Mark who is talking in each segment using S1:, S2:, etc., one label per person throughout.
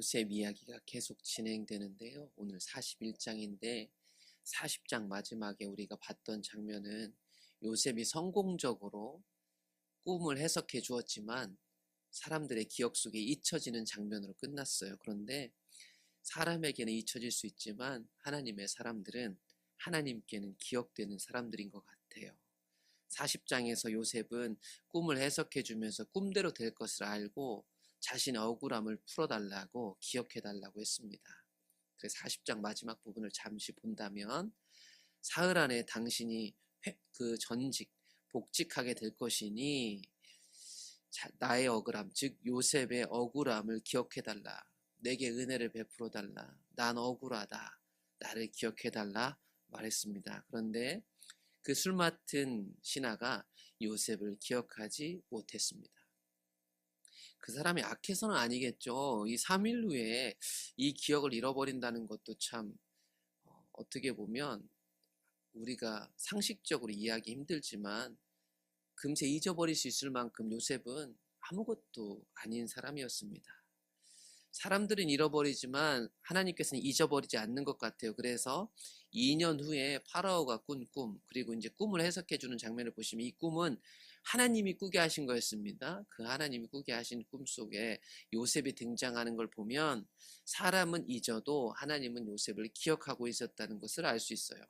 S1: 요셉 이야기가 계속 진행되는데요. 오늘 41장인데 40장 마지막에 우리가 봤던 장면은 요셉이 성공적으로 꿈을 해석해 주었지만 사람들의 기억 속에 잊혀지는 장면으로 끝났어요. 그런데 사람에게는 잊혀질 수 있지만 하나님의 사람들은 하나님께는 기억되는 사람들인 것 같아요. 40장에서 요셉은 꿈을 해석해 주면서 꿈대로 될 것을 알고 자신의 억울함을 풀어달라고 기억해달라고 했습니다. 그래서 40장 마지막 부분을 잠시 본다면 사흘 안에 당신이 복직하게 될 것이니 나의 억울함, 즉 요셉의 억울함을 기억해달라. 내게 은혜를 베풀어달라. 난 억울하다. 나를 기억해달라 말했습니다. 그런데 그 술 맡은 신하가 요셉을 기억하지 못했습니다. 그 사람이 악해서는 아니겠죠. 이 3일 후에 이 기억을 잃어버린다는 것도 참 어떻게 보면 우리가 상식적으로 이해하기 힘들지만 금세 잊어버릴 수 있을 만큼 요셉은 아무것도 아닌 사람이었습니다. 사람들은 잃어버리지만 하나님께서는 잊어버리지 않는 것 같아요. 그래서 2년 후에 파라오가 꾼 꿈, 그리고 이제 꿈을 해석해 주는 장면을 보시면 이 꿈은 하나님이 꾸게 하신 거였습니다. 그 하나님이 꾸게 하신 꿈 속에 요셉이 등장하는 걸 보면 사람은 잊어도 하나님은 요셉을 기억하고 있었다는 것을 알 수 있어요.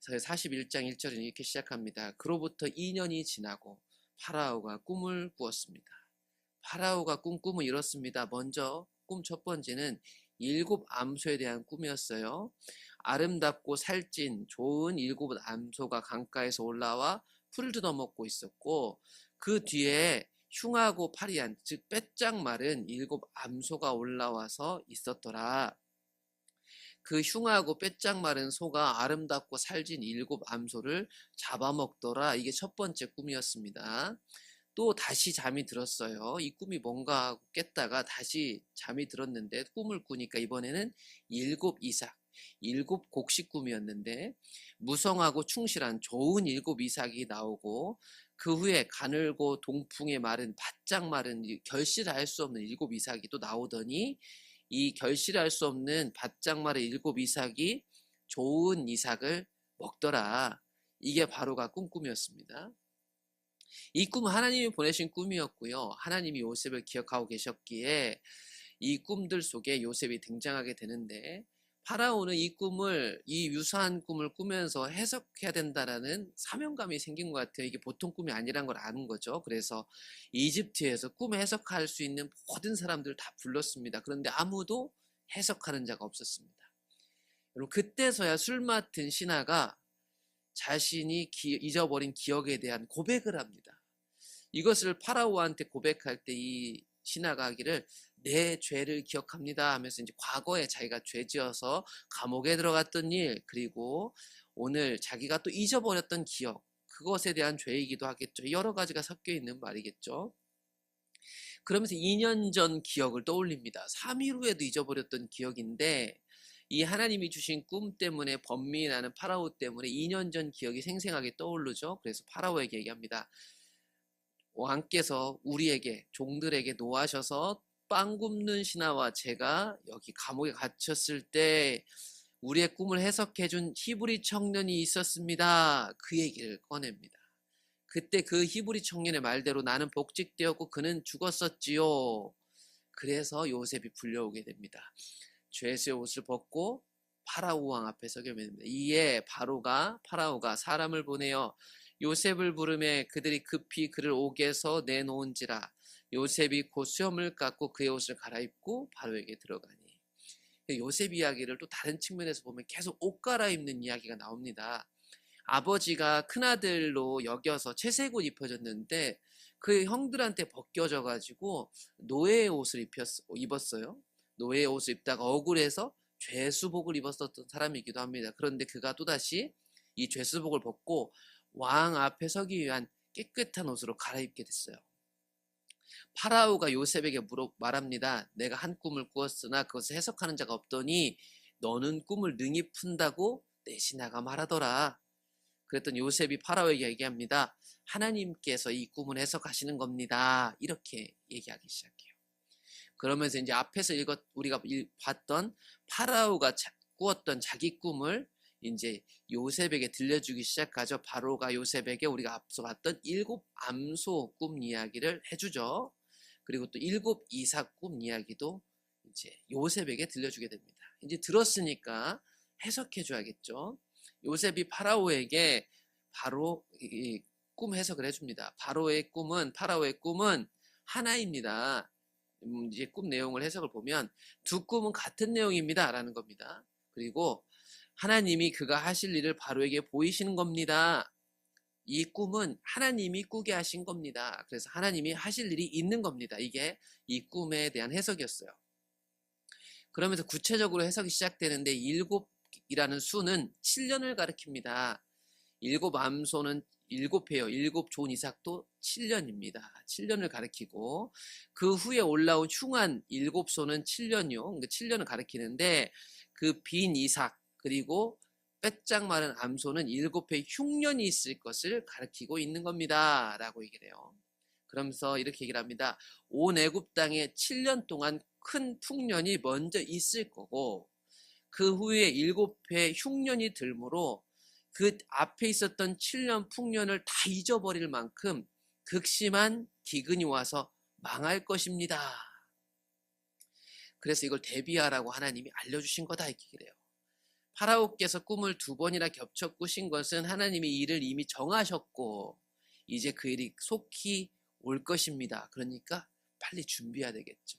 S1: 그래서 41장 1절은 이렇게 시작합니다. 그로부터 2년이 지나고 파라오가 꿈을 꾸었습니다. 파라오가 꾼 꿈은 이렇습니다. 먼저 꿈 첫 번째는 7 암소에 대한 꿈이었어요. 아름답고 살찐 좋은 7 암소가 강가에서 올라와 풀을 뜯어먹고 있었고 그 뒤에 흉하고 파리한 즉 빼짝 마른 7 암소가 올라와서 있었더라. 그 흉하고 빼짝 마른 소가 아름답고 살찐 7 암소를 잡아먹더라. 이게 첫 번째 꿈이었습니다. 또 다시 잠이 들었어요. 이 꿈이 뭔가 하고 깼다가 다시 잠이 들었는데 꿈을 꾸니까 이번에는 7 이삭, 7 곡식 꿈이었는데 무성하고 충실한 좋은 7 이삭이 나오고 그 후에 가늘고 동풍에 마른 바짝 마른 결실할 수 없는 7 이삭이 또 나오더니 이 결실할 수 없는 바짝 마른 7 이삭이 좋은 이삭을 먹더라. 이게 바로가 꿈이었습니다. 이 꿈은 하나님이 보내신 꿈이었고요. 하나님이 요셉을 기억하고 계셨기에 이 꿈들 속에 요셉이 등장하게 되는데 파라오는 이 유사한 꿈을 꾸면서 해석해야 된다라는 사명감이 생긴 것 같아요. 이게 보통 꿈이 아니란 걸 아는 거죠. 그래서 이집트에서 꿈 해석할 수 있는 모든 사람들을 다 불렀습니다. 그런데 아무도 해석하는 자가 없었습니다. 여러분 그때서야 술 맡은 신하가 자신이 잊어버린 기억에 대한 고백을 합니다. 이것을 파라오한테 고백할 때 이 신하가 하기를 내 죄를 기억합니다 하면서 이제 과거에 자기가 죄지어서 감옥에 들어갔던 일, 그리고 오늘 자기가 또 잊어버렸던 기억, 그것에 대한 죄이기도 하겠죠. 여러 가지가 섞여 있는 말이겠죠. 그러면서 2년 전 기억을 떠올립니다. 3일 후에도 잊어버렸던 기억인데 이 하나님이 주신 꿈 때문에 번민하는 파라오 때문에 2년 전 기억이 생생하게 떠오르죠. 그래서 파라오에게 얘기합니다. 왕께서 우리에게 종들에게 노하셔서 빵 굽는 신하와 제가 여기 감옥에 갇혔을 때 우리의 꿈을 해석해준 히브리 청년이 있었습니다. 그 얘기를 꺼냅니다. 그때 그 히브리 청년의 말대로 나는 복직되었고 그는 죽었었지요. 그래서 요셉이 불려오게 됩니다. 죄수의 옷을 벗고 파라오 왕 앞에 서게 됩니다. 이에 파라오가 사람을 보내어 요셉을 부르매 그들이 급히 그를 옥에서 내놓은지라. 요셉이 곧 수염을 깎고 그의 옷을 갈아입고 바로에게 들어가니. 요셉 이야기를 또 다른 측면에서 보면 계속 옷 갈아입는 이야기가 나옵니다. 아버지가 큰아들로 여겨서 채색옷 입혀줬는데 그 형들한테 벗겨져 가지고 노예의 옷을 입었어요. 노예의 옷을 입다가 억울해서 죄수복을 입었었던 사람이기도 합니다. 그런데 그가 또다시 이 죄수복을 벗고 왕 앞에 서기 위한 깨끗한 옷으로 갈아입게 됐어요. 파라오가 요셉에게 말합니다. 내가 한 꿈을 꾸었으나 그것을 해석하는 자가 없더니 너는 꿈을 능히 푼다고 내 신하가 말하더라. 그랬더니 요셉이 파라오에게 얘기합니다. 하나님께서 이 꿈을 해석하시는 겁니다. 이렇게 얘기하기 시작해요. 그러면서 이제 앞에서 우리가 봤던 파라오가 꾸었던 자기 꿈을 이제 요셉에게 들려주기 시작하죠. 바로가 요셉에게 우리가 앞서 봤던 7 암소 꿈 이야기를 해주죠. 그리고 또 7 이삭 꿈 이야기도 이제 요셉에게 들려주게 됩니다. 이제 들었으니까 해석해 줘야겠죠. 요셉이 파라오에게 바로 꿈 해석을 해줍니다. 파라오의 꿈은 하나입니다. 이제 꿈 내용을 해석을 보면 두 꿈은 같은 내용입니다 라는 겁니다. 그리고 하나님이 그가 하실 일을 바로에게 보이시는 겁니다. 이 꿈은 하나님이 꾸게 하신 겁니다. 그래서 하나님이 하실 일이 있는 겁니다. 이게 이 꿈에 대한 해석이었어요. 그러면서 구체적으로 해석이 시작되는데 7이라는 수는 7년을 가리킵니다. 7 암소는 7회요. 7 좋은 이삭도 7년입니다. 7년을 가리키고 그 후에 올라온 흉한 7소는 7년이요. 그러니까 7년을 가리키는데 그 빈 이삭 그리고 빼짝 마른 암소는 7회 흉년이 있을 것을 가리키고 있는 겁니다. 라고 얘기를 해요. 그러면서 이렇게 얘기를 합니다. 온 애굽 땅에 7년 동안 큰 풍년이 먼저 있을 거고 그 후에 7회 흉년이 들므로 그 앞에 있었던 7년 풍년을 다 잊어버릴 만큼 극심한 기근이 와서 망할 것입니다. 그래서 이걸 대비하라고 하나님이 알려주신 거다 이렇게 그래요. 파라오께서 꿈을 2번이나 겹쳐 꾸신 것은 하나님이 이를 이미 정하셨고 이제 그 일이 속히 올 것입니다. 그러니까 빨리 준비해야 되겠죠.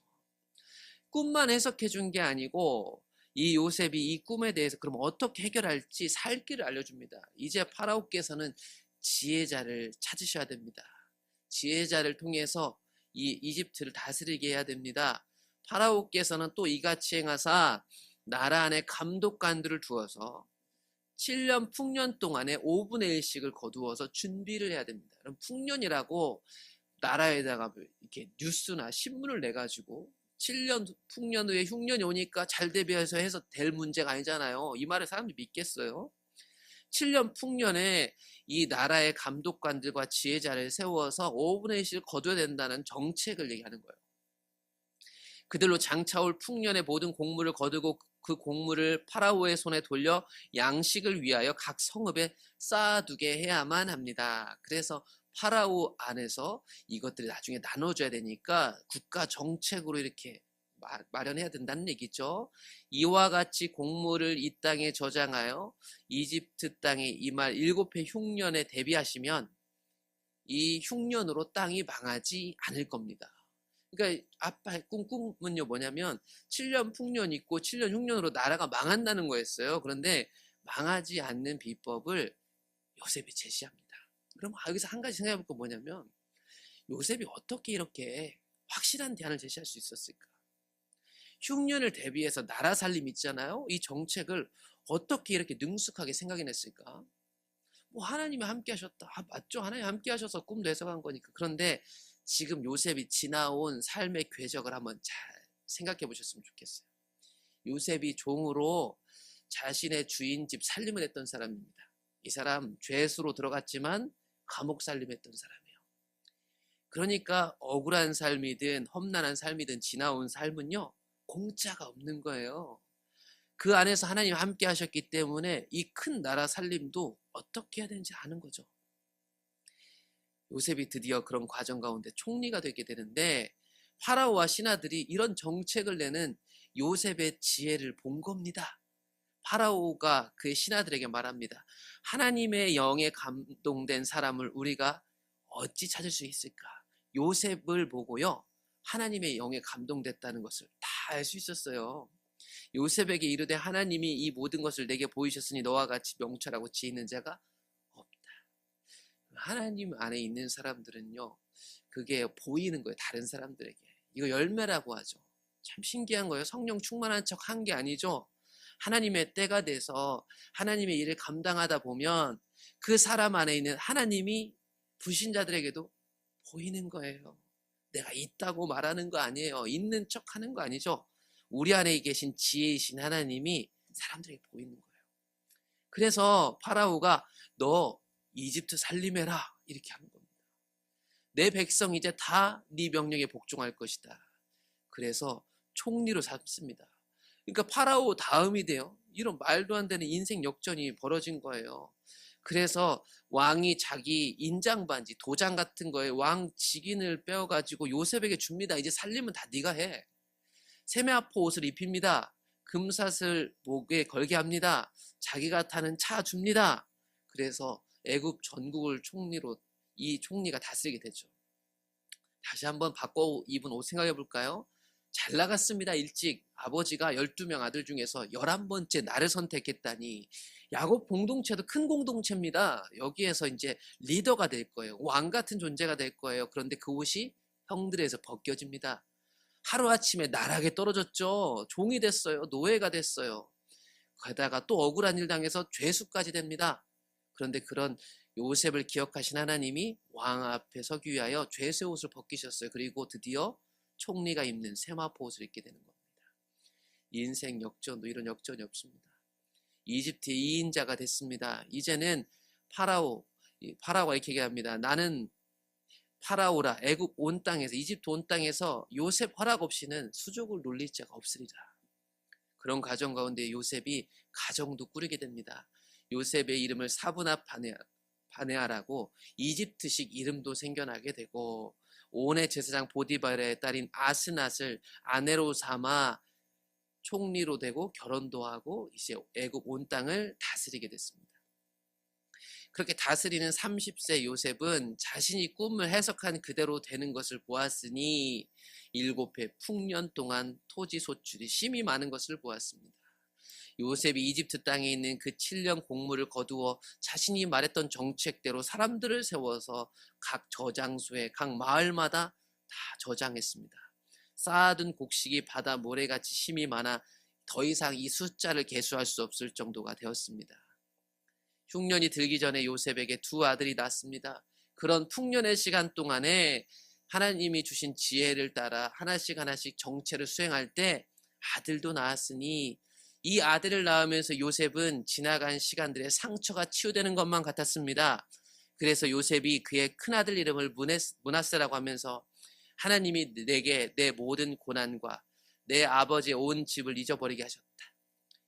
S1: 꿈만 해석해 준 게 아니고 이 요셉이 이 꿈에 대해서 그럼 어떻게 해결할지 살 길을 알려줍니다. 이제 파라오께서는 지혜자를 찾으셔야 됩니다. 지혜자를 통해서 이 이집트를 다스리게 해야 됩니다. 파라오께서는 또 이같이 행하사 나라 안에 감독관들을 두어서 7년 풍년 동안에 5분의 1씩을 거두어서 준비를 해야 됩니다. 그럼 풍년이라고 나라에다가 이렇게 뉴스나 신문을 내가지고 7년 풍년 후에 흉년이 오니까 잘 대비해서 해서 될 문제가 아니잖아요. 이 말을 사람들이 믿겠어요? 7년 풍년에 이 나라의 감독관들과 지혜자를 세워서 5분의 1씩을 거둬야 된다는 정책을 얘기하는 거예요. 그들로 장차올 풍년의 모든 곡물을 거두고 그 곡물을 파라오의 손에 돌려 양식을 위하여 각 성읍에 쌓아두게 해야만 합니다. 그래서 파라오 안에서 이것들이 나중에 나눠줘야 되니까 국가 정책으로 이렇게 마련해야 된다는 얘기죠. 이와 같이 곡물을 이 땅에 저장하여 이집트 땅에 임할 7회 흉년에 대비하시면 이 흉년으로 땅이 망하지 않을 겁니다. 그러니까 아빠의 꿈은요 뭐냐면 7년 풍년 있고 7년 흉년으로 나라가 망한다는 거였어요. 그런데 망하지 않는 비법을 요셉이 제시합니다. 그럼 여기서 한 가지 생각해 볼 거 뭐냐면 요셉이 어떻게 이렇게 확실한 대안을 제시할 수 있었을까? 흉년을 대비해서 나라 살림 있잖아요. 이 정책을 어떻게 이렇게 능숙하게 생각해냈을까? 뭐 하나님이 함께 하셨다. 맞죠. 하나님이 함께 하셔서 꿈도 해석한 거니까. 그런데 지금 요셉이 지나온 삶의 궤적을 한번 잘 생각해 보셨으면 좋겠어요. 요셉이 종으로 자신의 주인 집 살림을 했던 사람입니다. 이 사람 죄수로 들어갔지만 감옥 살림했던 사람이에요. 그러니까 억울한 삶이든 험난한 삶이든 지나온 삶은요 공짜가 없는 거예요. 그 안에서 하나님 함께 하셨기 때문에 이 큰 나라 살림도 어떻게 해야 되는지 아는 거죠. 요셉이 드디어 그런 과정 가운데 총리가 되게 되는데 파라오와 신하들이 이런 정책을 내는 요셉의 지혜를 본 겁니다. 파라오가 그의 신하들에게 말합니다. 하나님의 영에 감동된 사람을 우리가 어찌 찾을 수 있을까? 요셉을 보고요. 하나님의 영에 감동됐다는 것을 다 알 수 있었어요. 요셉에게 이르되 하나님이 이 모든 것을 내게 보이셨으니 너와 같이 명철하고 지혜 있는 자가 없다. 하나님 안에 있는 사람들은요. 그게 보이는 거예요. 다른 사람들에게. 이거 열매라고 하죠. 참 신기한 거예요. 성령 충만한 척 한 게 아니죠. 하나님의 때가 돼서 하나님의 일을 감당하다 보면 그 사람 안에 있는 하나님이 불신자들에게도 보이는 거예요. 내가 있다고 말하는 거 아니에요. 있는 척 하는 거 아니죠. 우리 안에 계신 지혜이신 하나님이 사람들에게 보이는 거예요. 그래서 파라오가 너 이집트 살림해라 이렇게 하는 겁니다. 내 백성 이제 다 네 명령에 복종할 것이다. 그래서 총리로 삼습니다. 그러니까 파라오 다음이 돼요. 이런 말도 안 되는 인생 역전이 벌어진 거예요. 그래서 왕이 자기 인장 반지, 도장 같은 거에 왕 직인을 빼어가지고 요셉에게 줍니다. 이제 살림은 다 네가 해. 세메아포 옷을 입힙니다. 금삿을 목에 걸게 합니다. 자기가 타는 차 줍니다. 그래서 애굽 전국을 총리로 이 총리가 다스리게 되죠. 다시 한번 바꿔 입은 옷 생각해 볼까요? 잘 나갔습니다. 일찍 아버지가 12명 아들 중에서 11번째 나를 선택했다니. 야곱 공동체도 큰 공동체입니다. 여기에서 이제 리더가 될 거예요. 왕 같은 존재가 될 거예요. 그런데 그 옷이 형들에서 벗겨집니다. 하루아침에 나락에 떨어졌죠. 종이 됐어요. 노예가 됐어요. 게다가 또 억울한 일 당해서 죄수까지 됩니다. 그런데 그런 요셉을 기억하신 하나님이 왕 앞에 서기 위하여 죄수의 옷을 벗기셨어요. 그리고 드디어 총리가 입는 세마포 옷을 입게 되는 겁니다. 인생 역전도 이런 역전이 없습니다. 이집트의 2인자가 됐습니다. 이제는 파라오가 이렇게 얘기합니다. 나는 파라오라 애굽 온 땅에서 이집트 온 땅에서 요셉 허락 없이는 수족을 놀릴 자가 없으리라. 그런 가정 가운데 요셉이 가정도 꾸리게 됩니다. 요셉의 이름을 사브나 바네아라고 이집트식 이름도 생겨나게 되고 온의 제사장 보디발의 딸인 아스낫을 아내로 삼아 총리로 되고 결혼도 하고 이제 애굽 온 땅을 다스리게 됐습니다. 그렇게 다스리는 30세 요셉은 자신이 꿈을 해석한 그대로 되는 것을 보았으니 7해 풍년 동안 토지 소출이 심히 많은 것을 보았습니다. 요셉이 이집트 땅에 있는 그 7년 공물을 거두어 자신이 말했던 정책대로 사람들을 세워서 각 저장소에 각 마을마다 다 저장했습니다. 쌓아둔 곡식이 바다 모래같이 심이 많아 더 이상 이 숫자를 계수할 수 없을 정도가 되었습니다. 흉년이 들기 전에 요셉에게 2 아들이 낳았습니다. 그런 풍년의 시간 동안에 하나님이 주신 지혜를 따라 하나씩 정체를 수행할 때 아들도 낳았으니 이 아들을 낳으면서 요셉은 지나간 시간들의 상처가 치유되는 것만 같았습니다. 그래서 요셉이 그의 큰아들 이름을 므낫세라고 하면서 하나님이 내게 내 모든 고난과 내 아버지의 온 집을 잊어버리게 하셨다.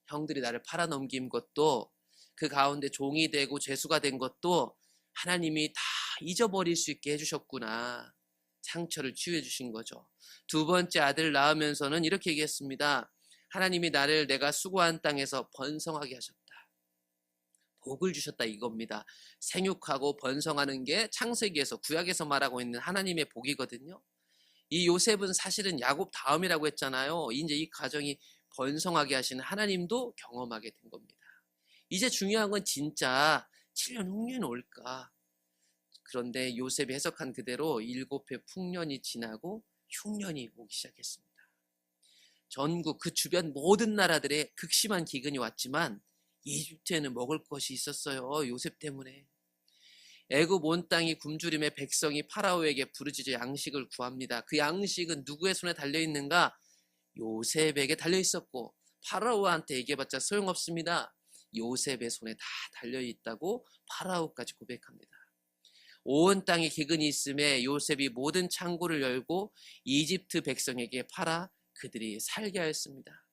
S1: 형들이 나를 팔아넘긴 것도 그 가운데 종이 되고 죄수가 된 것도 하나님이 다 잊어버릴 수 있게 해주셨구나. 상처를 치유해 주신 거죠. 2번째 아들을 낳으면서는 이렇게 얘기했습니다. 하나님이 나를 내가 수고한 땅에서 번성하게 하셨다. 복을 주셨다 이겁니다. 생육하고 번성하는 게 창세기에서 구약에서 말하고 있는 하나님의 복이거든요. 이 요셉은 사실은 야곱 다음이라고 했잖아요. 이제 이 가정이 번성하게 하시는 하나님도 경험하게 된 겁니다. 이제 중요한 건 진짜 7년 흉년이 올까? 그런데 요셉이 해석한 그대로 7해 풍년이 지나고 흉년이 오기 시작했습니다. 전국 그 주변 모든 나라들의 극심한 기근이 왔지만 이집트에는 먹을 것이 있었어요. 요셉 때문에. 애굽 온 땅이 굶주림에 백성이 파라오에게 부르짖어 양식을 구합니다. 그 양식은 누구의 손에 달려있는가? 요셉에게 달려있었고 파라오한테 얘기해봤자 소용없습니다. 요셉의 손에 다 달려있다고 파라오까지 고백합니다. 온 땅에 기근이 있음에 요셉이 모든 창고를 열고 이집트 백성에게 팔아 그들이 살게 하였습니다.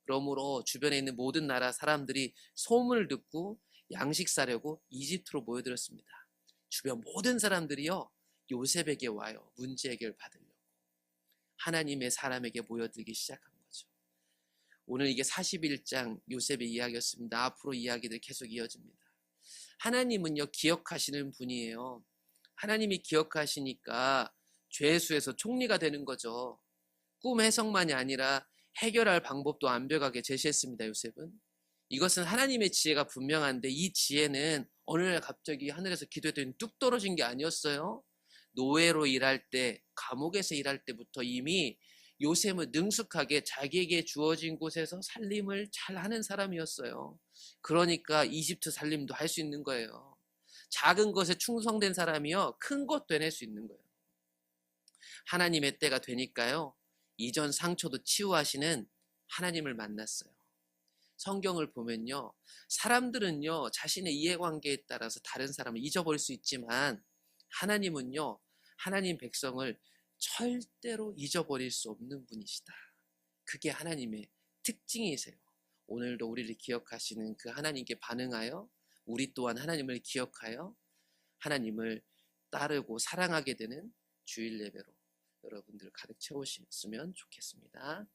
S1: 그러므로 주변에 있는 모든 나라 사람들이 소문을 듣고 양식 사려고 이집트로 모여들었습니다. 주변 모든 사람들이요 요셉에게 와요. 문제 해결 받으려고. 하나님의 사람에게 모여들기 시작한 거죠. 오늘 이게 41장 요셉의 이야기였습니다. 앞으로 이야기들 계속 이어집니다. 하나님은요 기억하시는 분이에요. 하나님이 기억하시니까 죄수에서 총리가 되는 거죠. 꿈 해석만이 아니라 해결할 방법도 완벽하게 제시했습니다. 요셉은. 이것은 하나님의 지혜가 분명한데 이 지혜는 어느 날 갑자기 하늘에서 기도했더니 뚝 떨어진 게 아니었어요. 노예로 일할 때, 감옥에서 일할 때부터 이미 요셉은 능숙하게 자기에게 주어진 곳에서 살림을 잘하는 사람이었어요. 그러니까 이집트 살림도 할 수 있는 거예요. 작은 것에 충성된 사람이요 큰 것 되낼 수 있는 거예요. 하나님의 때가 되니까요 이전 상처도 치유하시는 하나님을 만났어요. 성경을 보면요 사람들은요 자신의 이해관계에 따라서 다른 사람을 잊어버릴 수 있지만 하나님은요 하나님 백성을 절대로 잊어버릴 수 없는 분이시다. 그게 하나님의 특징이세요. 오늘도 우리를 기억하시는 그 하나님께 반응하여 우리 또한 하나님을 기억하여 하나님을 따르고 사랑하게 되는 주일 예배로 여러분들 가득 채우셨으면 좋겠습니다.